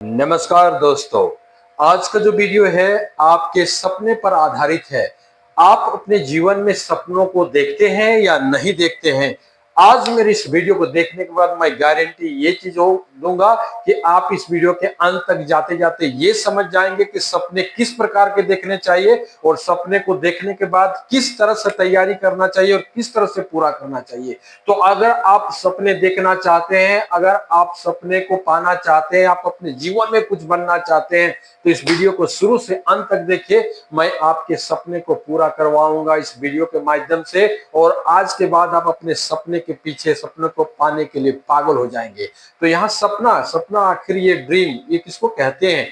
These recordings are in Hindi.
नमस्कार दोस्तों। आज का जो वीडियो है आपके सपने पर आधारित है। आप अपने जीवन में सपनों को देखते हैं या नहीं देखते हैं? आज मेरी इस वीडियो को देखने के बाद मैं गारंटी ये चीज दूंगा कि आप इस वीडियो के अंत तक जाते जाते ये समझ जाएंगे कि सपने किस प्रकार के देखने चाहिए और सपने को देखने के बाद किस तरह से तैयारी करना चाहिए और किस तरह से पूरा करना चाहिए। तो अगर आप सपने देखना चाहते हैं, अगर आप सपने को पाना चाहते हैं, आप अपने जीवन में कुछ बनना चाहते हैं, तो इस वीडियो को शुरू से अंत तक देखिए। मैं आपके सपने को पूरा करवाऊंगा इस वीडियो के माध्यम से और आज के बाद आप अपने सपने के पीछे, सपने को पाने के लिए पागल हो जाएंगे। तो यहाँ सपना सपना आखिर ये ड्रीम ये किसको कहते हैं?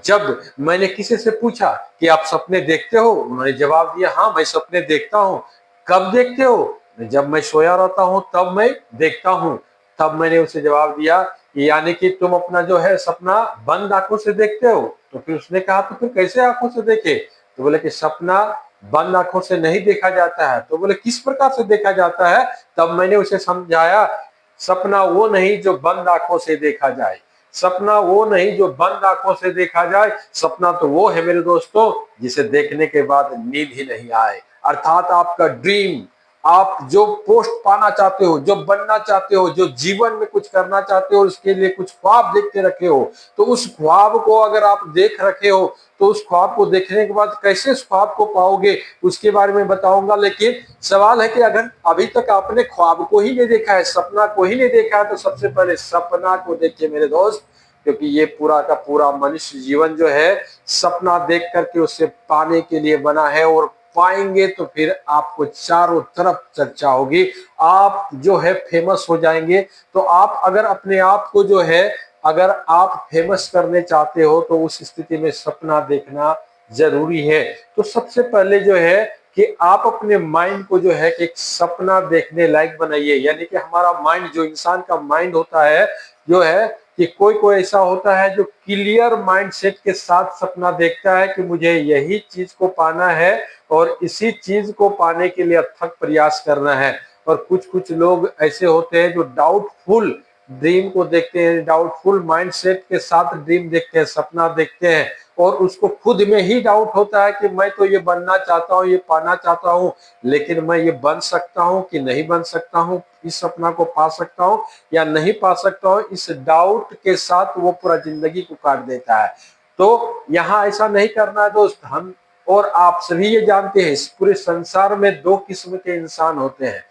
जब मैंने किसी से पूछा कि आप सपने देखते हो, उन्होंने जवाब दिया हाँ मैं सपने देखता हूँ। कब देखते हो? जब मैं सोया रहता हूँ तब मैं देखता हूँ। तब मैंने उसे जवाब दिया यानी कि तुम अपना जो है सपना बंद आंखों से देखते हो। तो फिर उसने कहा तो फिर कैसे आंखों से देखे? तो बोले कि सपना बंद आंखों से नहीं देखा जाता है। तो बोले किस प्रकार से देखा जाता है? तब मैंने उसे समझाया सपना वो नहीं जो बंद आंखों से देखा जाए, सपना वो नहीं जो बंद आंखों से देखा जाए, सपना तो वो है मेरे दोस्तों जिसे देखने के बाद नींद ही नहीं आए। अर्थात आपका ड्रीम, आप जो पोस्ट पाना चाहते हो, जो बनना चाहते हो, जो जीवन में कुछ करना चाहते हो, उसके लिए कुछ ख्वाब देख के रखे हो, तो उस ख्वाब को अगर आप देख रखे हो तो उस ख्वाब को देखने के बाद कैसे उस ख्वाब को पाओगे उसके बारे में बताऊंगा। लेकिन सवाल है कि अगर अभी तक आपने ख्वाब को ही नहीं देखा है, सपना को ही नहीं देखा है, तो सबसे पहले सपना को देखिए मेरे दोस्त, क्योंकि ये पूरा का पूरा मनुष्य जीवन जो है सपना देख करके उसे पाने के लिए बना है। और पाएंगे तो फिर आपको चारों तरफ चर्चा होगी, आप जो है फेमस हो जाएंगे। तो आप अगर अपने आप को जो है, अगर आप फेमस करने चाहते हो तो उस स्थिति में सपना देखना जरूरी है। तो सबसे पहले जो है कि आप अपने माइंड को जो है एक सपना देखने लायक बनाइए। यानी कि हमारा माइंड, जो इंसान का माइंड होता है, जो है कि कोई कोई ऐसा होता है जो क्लियर माइंडसेट के साथ सपना देखता है कि मुझे यही चीज को पाना है और इसी चीज को पाने के लिए अथक प्रयास करना है। और कुछ कुछ लोग ऐसे होते हैं जो डाउटफुल ड्रीम को देखते हैं, डाउटफुल माइंडसेट के साथ ड्रीम देखते हैं, सपना देखते हैं, और उसको खुद में ही डाउट होता है कि मैं तो ये बनना चाहता हूँ, ये पाना चाहता हूँ, लेकिन मैं ये बन सकता हूँ कि नहीं बन सकता हूँ, इस सपना को पा सकता हूँ या नहीं पा सकता हूँ। इस डाउट के साथ वो पूरा जिंदगी को काट देता है। तो यहाँ ऐसा नहीं करना है दोस्त। हम और आप सभी ये जानते हैं इस पूरे संसार में दो किस्म के इंसान होते हैं।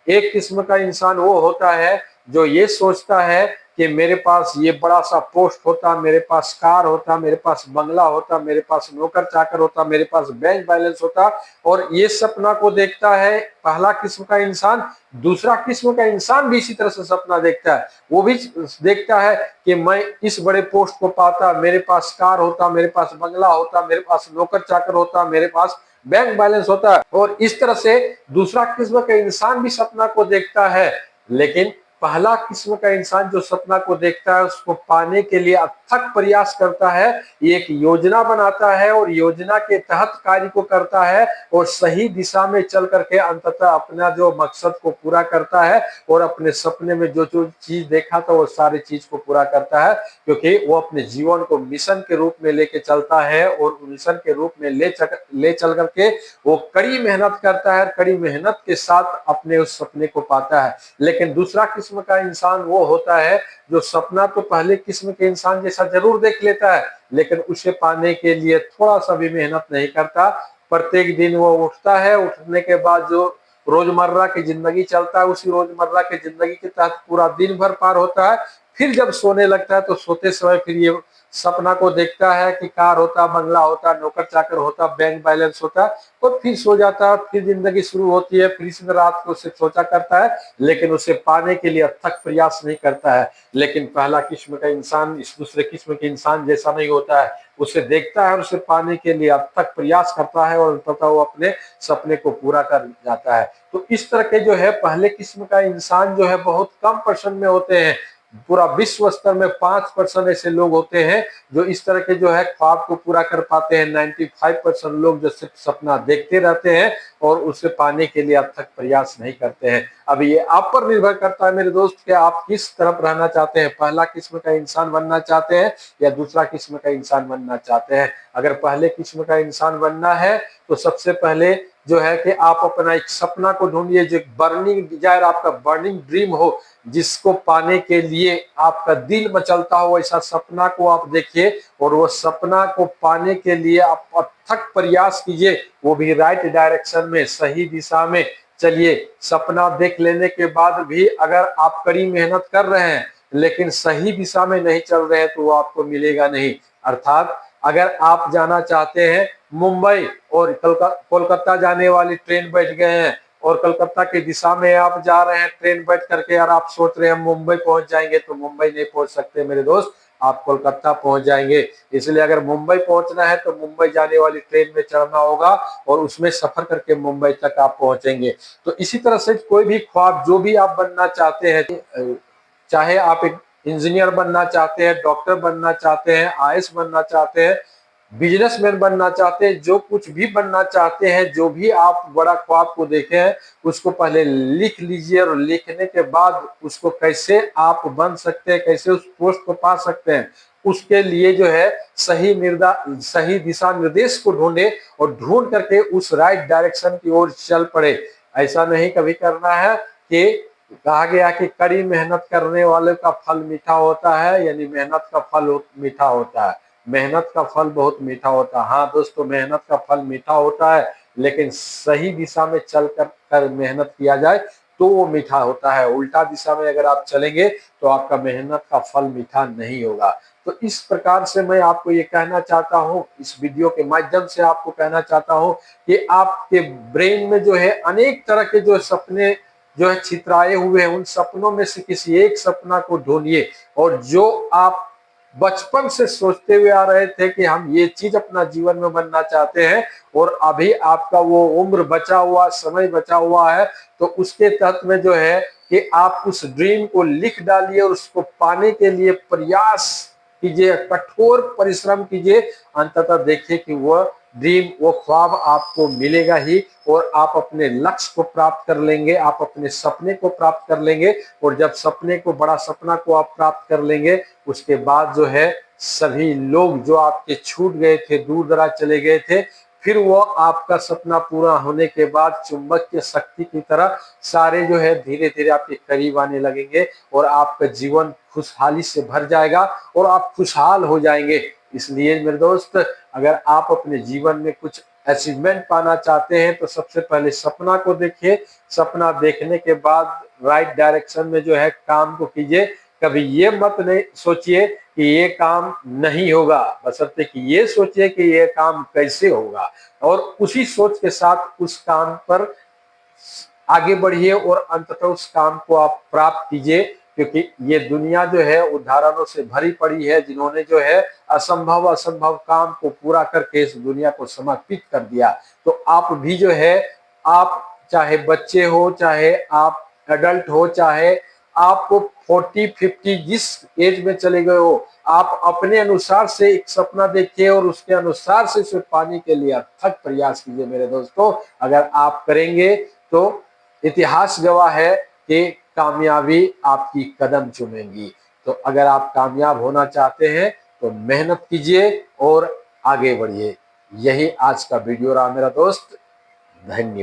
एक किस्म का इंसान वो होता है जो ये सोचता है कि मेरे पास ये बड़ा सा पोस्ट होता, मेरे पास कार होता, मेरे पास बंगला होता, मेरे पास नौकर चाकर होता, मेरे पास बैंक बैलेंस होता, और ये सपना को देखता है पहला किस्म का इंसान। दूसरा किस्म का इंसान भी इसी तरह से सपना देखता है। वो भी देखता है कि मैं इस बड़े पोस्ट को पाता, मेरे पास कार होता, मेरे पास बंगला होता, मेरे पास नौकर चाकर होता, मेरे पास बैंक बैलेंस होता है। और इस तरह से दूसरा किस्म का इंसान भी सपना को देखता है। लेकिन पहला किस्म का इंसान जो सपना को देखता है उसको पाने के लिए अथक प्रयास करता है, एक योजना बनाता है और योजना के तहत कार्य को करता है और सही दिशा में चल करके अंततः अपना जो मकसद को पूरा करता है और अपने सपने में जो जो चीज देखा था वो सारी चीज को पूरा करता है। क्योंकि वो अपने जीवन को मिशन के रूप में लेके चलता है और मिशन के रूप में ले चल करके वो कड़ी मेहनत करता है, कड़ी मेहनत के साथ अपने उस सपने को पाता है। लेकिन दूसरा किस्म का इंसान वो होता है जो सपना तो पहले किस्म के इंसान जैसा जरूर देख लेता है, लेकिन उसे पाने के लिए थोड़ा सा भी मेहनत नहीं करता। प्रत्येक दिन वो उठता है, उठने के बाद जो रोजमर्रा की जिंदगी चलता है उसी रोजमर्रा की जिंदगी के तहत पूरा दिन भर पार होता है। फिर जब सोने लगता है तो सोते समय फिर ये सपना को देखता है कि कार होता, बंगला होता, नौकर चाकर होता, बैंक बैलेंस होता, और फिर सो जाता है। फिर जिंदगी शुरू होती है, फिर इसी रात को उसे सोचा करता है, लेकिन उसे पाने के लिए अथक प्रयास नहीं करता है। लेकिन पहला किस्म का इंसान इस दूसरे किस्म के इंसान जैसा नहीं होता है, उसे देखता है और उसे पाने के लिए अथक प्रयास करता है और अंततः वो अपने सपने को पूरा कर जाता है। तो इस तरह के जो है पहले किस्म का इंसान जो है बहुत कम पर्सन में होते हैं। पूरा विश्व स्तर में 5% ऐसे लोग होते हैं जो इस तरह के जो है ख्वाब को पूरा कर पाते हैं। 95% लोग जो सिर्फ सपना देखते रहते हैं और उसे पाने के लिए अब तक प्रयास नहीं करते हैं। अब ये आप पर निर्भर करता है मेरे दोस्त कि आप किस तरफ रहना चाहते हैं, पहला किस्म का इंसान बनना चाहते हैं या दूसरा किस्म का इंसान बनना चाहते हैं। अगर पहले किस्म का इंसान बनना है तो सबसे पहले जो है कि आप अपना एक सपना को ढूंढिए, जो बर्निंग डिजायर, आपका बर्निंग ड्रीम हो, जिसको पाने के लिए आपका दिल मचलता हो, ऐसा सपना को आप देखिए और वो सपना को पाने के लिए आप अथक प्रयास कीजिए, वो भी राइट डायरेक्शन में, सही दिशा में चलिए। सपना देख लेने के बाद भी अगर आप कड़ी मेहनत कर रहे हैं लेकिन सही दिशा में नहीं चल रहे हैं तो वो आपको मिलेगा नहीं। अर्थात अगर आप जाना चाहते हैं मुंबई और कोलकाता जाने वाली ट्रेन बैठ गए हैं और कलकत्ता की दिशा में आप जा रहे हैं ट्रेन बैठ करके और आप सोच रहे हैं मुंबई पहुंच जाएंगे, तो मुंबई नहीं पहुंच सकते मेरे दोस्त, आप कोलकाता पहुंच जाएंगे। इसलिए अगर मुंबई पहुंचना है तो मुंबई जाने वाली ट्रेन में चढ़ना होगा और उसमें सफर करके मुंबई तक आप पहुंचेंगे। तो इसी तरह से कोई भी ख्वाब जो भी आप बनना चाहते हैं, चाहे आप एक इंजीनियर बनना चाहते हैं, डॉक्टर बनना चाहते हैं, आईएएस बनना चाहते हैं, बिजनेसमैन बनना चाहते हैं, जो कुछ भी बनना चाहते हैं, जो भी आप बड़ा ख्वाब को देखे हैं उसको पहले लिख लीजिए और लिखने के बाद उसको कैसे आप बन सकते हैं, कैसे उस पोस्ट को पा सकते हैं, उसके लिए जो है सही दिशा निर्देश को ढूंढे और ढूंढ करके उस राइट डायरेक्शन की ओर चल पड़े। ऐसा नहीं कभी करना है कि कहा गया कि कड़ी मेहनत करने वाले का फल मीठा होता है, यानी मेहनत का फल मीठा होता है, मेहनत का फल बहुत मीठा होता है। हाँ दोस्तों, मेहनत का फल मीठा होता है लेकिन सही दिशा में चल कर मेहनत किया जाए तो वो मीठा होता है। उल्टा दिशा में अगर आप चलेंगे तो आपका मेहनत का फल मीठा नहीं होगा। तो इस प्रकार से मैं आपको ये कहना चाहता हूँ, इस वीडियो के माध्यम से आपको कहना चाहता हूँ कि आपके ब्रेन में जो है अनेक तरह के जो सपने जो है छितराए हुए हैं, उन सपनों में से किसी एक सपना को ढूंढिए और जो आप बचपन से सोचते हुए आ रहे थे कि हम ये चीज अपना जीवन में बनना चाहते हैं और अभी आपका वो उम्र बचा हुआ, समय बचा हुआ है, तो उसके तहत में जो है कि आप उस ड्रीम को लिख डालिए और उसको पाने के लिए प्रयास कीजिए, कठोर परिश्रम कीजिए। अंततः देखिए कि वह ड्रीम, वो ख्वाब आपको मिलेगा ही और आप अपने लक्ष्य को प्राप्त कर लेंगे, आप अपने सपने को प्राप्त कर लेंगे। और जब सपने को, बड़ा सपना को आप प्राप्त कर लेंगे, उसके बाद जो है सभी लोग जो आपके छूट गए थे, दूर दराज चले गए थे, फिर वो आपका सपना पूरा होने के बाद चुंबक की शक्ति की तरह सारे जो है धीरे धीरे आपके करीब आने लगेंगे और आपका जीवन खुशहाली से भर जाएगा और आप खुशहाल हो जाएंगे। इसलिए मेरे दोस्त, अगर आप अपने जीवन में कुछ अचीवमेंट पाना चाहते हैं तो सबसे पहले सपना को देखिए, सपना देखने के बाद राइट डायरेक्शन में जो है काम को कीजिए। कभी ये मत नहीं सोचिए कि ये काम नहीं होगा, बशर्ते कि ये सोचिए कि ये काम कैसे होगा और उसी सोच के साथ उस काम पर आगे बढ़िए और अंततः उस काम को आप प्राप्त कीजिए। क्योंकि ये दुनिया जो है उदाहरणों से भरी पड़ी है, जिन्होंने जो है असंभव काम को पूरा करके इस दुनिया को समर्पित कर दिया। तो आप भी जो है, आप चाहे बच्चे हो, चाहे आप एडल्ट हो, चाहे आप 40-50 जिस एज में चले गए हो, आप अपने अनुसार से एक सपना देखिए और उसके अनुसार से उसे पाने के लिए अथक प्रयास कीजिए मेरे दोस्तों। अगर आप करेंगे तो इतिहास गवाह है कि कामयाबी आपकी कदम चूमेगी। तो अगर आप कामयाब होना चाहते हैं तो मेहनत कीजिए और आगे बढ़िए। यही आज का वीडियो रहा मेरा दोस्त। धन्यवाद।